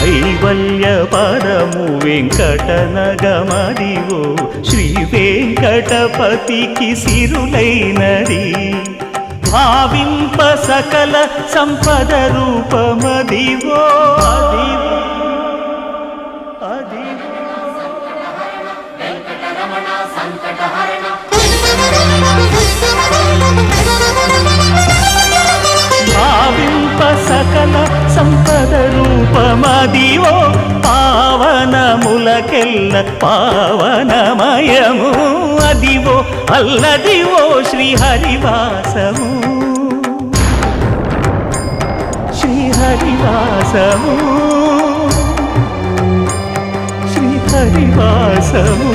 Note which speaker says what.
Speaker 1: కైవల్య పరము వెంకటనగమదివో శ్రీ వెంకటపతికి సిరులైనది భావింప సకల సంపద రూపమదివో అదివో అదివో భావింప సకల సంపద రూపమదివో పావనములకెల్ల పావనమయము అదివో అల్లదివో శ్రీహరివాసము శ్రీహరివాసము శ్రీహరివాసము